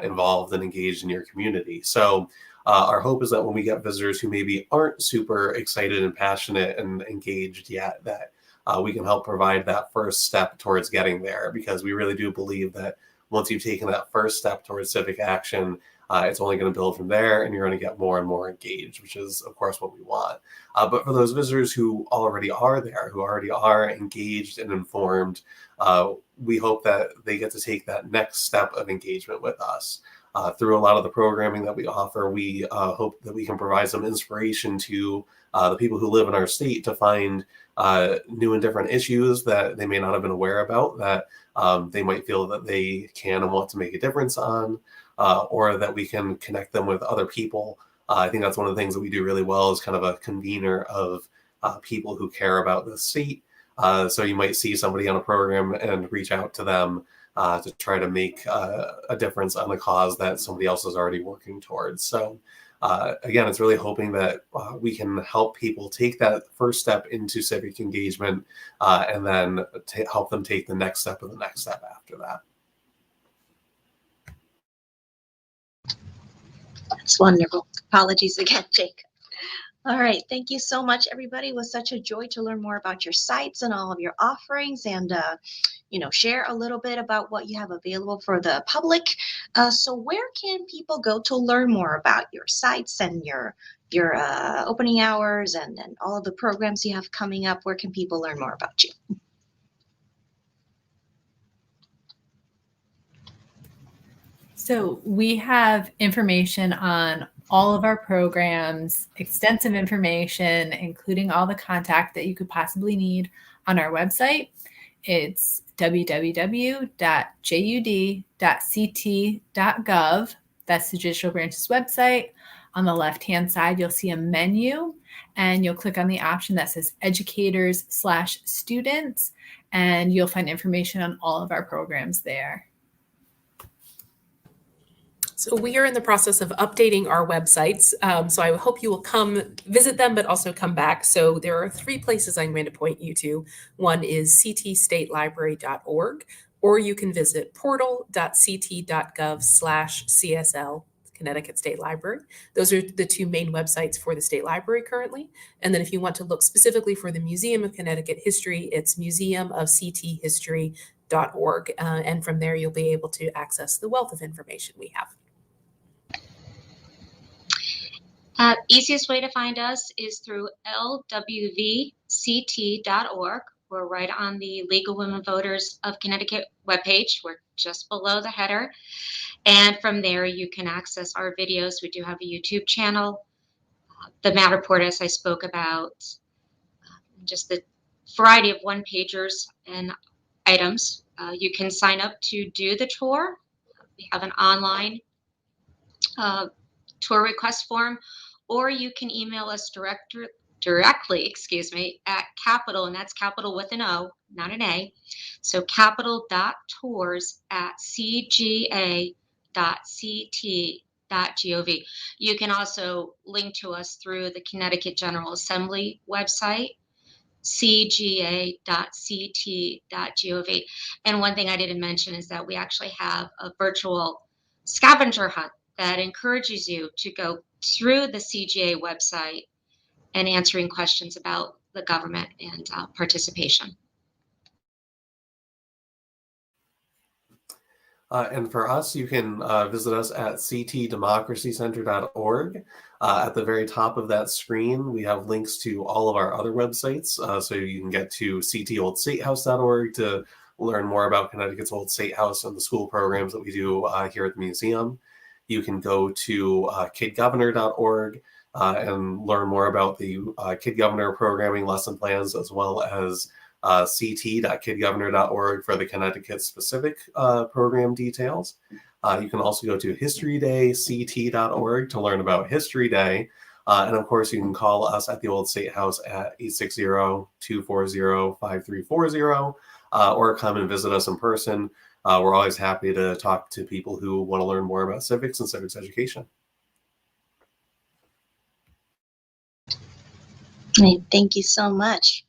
involved and engaged in your community. So our hope is that when we get visitors who maybe aren't super excited and passionate and engaged yet, that we can help provide that first step towards getting there, because we really do believe that once you've taken that first step towards civic action, it's only going to build from there, and you're going to get more and more engaged, which is, of course, what we want. But for those visitors who already are there, who already are engaged and informed, we hope that they get to take that next step of engagement with us. Through a lot of the programming that we offer, we hope that we can provide some inspiration to the people who live in our state to find new and different issues that they may not have been aware about, that they might feel that they can and want to make a difference on, or that we can connect them with other people. I think that's one of the things that we do really well, is kind of a convener of people who care about the state. So you might see somebody on a program and reach out to them to try to make a difference on the cause that somebody else is already working towards. So again, it's really hoping that we can help people take that first step into civic engagement, and then help them take the next step and the next step after that. That's wonderful. Apologies again, Jacob. All right. Thank you so much, everybody. It was such a joy to learn more about your sites and all of your offerings, and share a little bit about what you have available for the public. So where can people go to learn more about your sites and your opening hours and all of the programs you have coming up? Where can people learn more about you? So we have information on all of our programs, extensive information, including all the contact that you could possibly need on our website. It's www.jud.ct.gov. That's the Judicial Branch's website. On the left-hand side, you'll see a menu, and you'll click on the option that says Educators/Students, and you'll find information on all of our programs there. So we are in the process of updating our websites. So I hope you will come visit them, but also come back. So there are 3 places I'm going to point you to. One is ctstatelibrary.org, or you can visit portal.ct.gov/CSL, Connecticut State Library. Those are the 2 main websites for the State Library currently. And then if you want to look specifically for the Museum of Connecticut History, it's museumofcthistory.org. And from there, you'll be able to access the wealth of information we have. Easiest way to find us is through lwvct.org. We're right on the League of Women Voters of Connecticut webpage. We're just below the header. And from there, you can access our videos. We do have a YouTube channel. The Matterport, as I spoke about, just the variety of one-pagers and items. You can sign up to do the tour. We have an online tour request form, or you can email us directly, at capital, and that's capital with an O, not an A. So capital.tours@cga.ct.gov. You can also link to us through the Connecticut General Assembly website, cga.ct.gov. And one thing I didn't mention is that we actually have a virtual scavenger hunt that encourages you to go through the CGA website and answering questions about the government and participation. And for us, you can visit us at ctdemocracycenter.org. At the very top of that screen, we have links to all of our other websites. So you can get to ctoldstatehouse.org to learn more about Connecticut's Old State House and the school programs that we do here at the museum. You can go to kidgovernor.org and learn more about the Kid Governor programming lesson plans, as well as ct.kidgovernor.org for the Connecticut specific program details. You can also go to historyDayCT.org to learn about History Day. And of course, you can call us at the Old State House at 860-240-5340 or come and visit us in person. We're always happy to talk to people who want to learn more about civics and civics education. Thank you so much.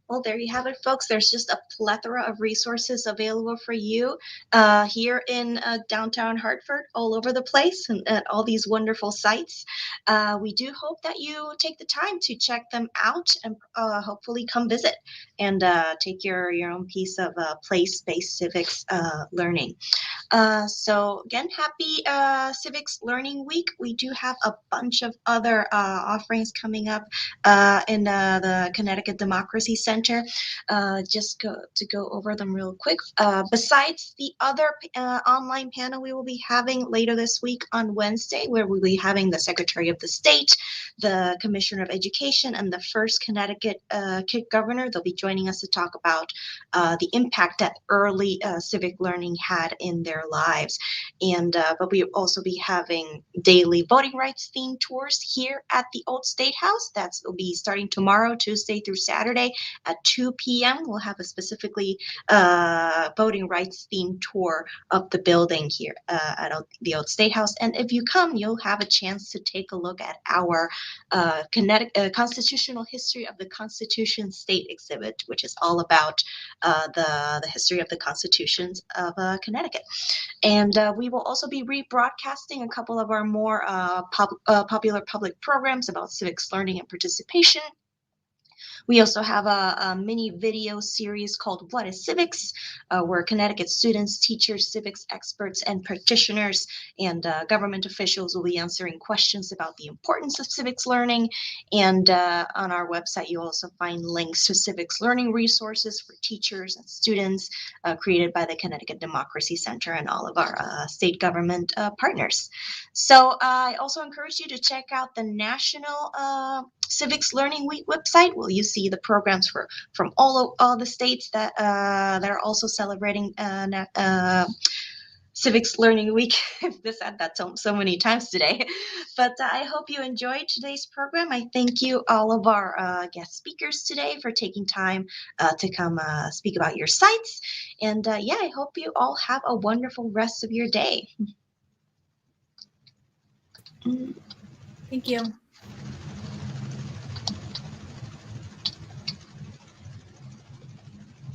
Well, there you have it, folks. There's just a plethora of resources available for you here in downtown Hartford, all over the place, and at all these wonderful sites. We do hope that you take the time to check them out and hopefully come visit and take your own piece of place-based civics learning. So again, happy Civics Learning Week. We do have a bunch of other offerings coming up in the Connecticut Democracy Center. Just to go over them real quick. Besides the other online panel we will be having later this week on Wednesday, where we'll be having the Secretary of the State, the Commissioner of Education, and the first Connecticut Kid Governor. They'll be joining us to talk about the impact that early civic learning had in their lives. And but we'll also be having daily voting rights themed tours here at the Old State House. Will be starting tomorrow, Tuesday through Saturday at 2 p.m. We'll have a specifically voting rights themed tour of the building here at the Old State House. And if you come, you'll have a chance to take a look at our Constitutional History of the Constitution State exhibit, which is all about the history of the constitutions of Connecticut. And we will also be rebroadcasting a couple of our more popular public programs about civics learning and participation. We also have a mini video series called What is Civics, where Connecticut students, teachers, civics experts, and practitioners and government officials will be answering questions about the importance of civics learning. And on our website, you'll also find links to civics learning resources for teachers and students created by the Connecticut Democracy Center and all of our state government partners. So I also encourage you to check out the National Civics Learning Week website. Will you see the programs from all the states that are also celebrating Civics Learning Week. I've said that so many times today. But I hope you enjoyed today's program. I thank you all of our guest speakers today for taking time to come speak about your sites. And yeah, I hope you all have a wonderful rest of your day. Thank you.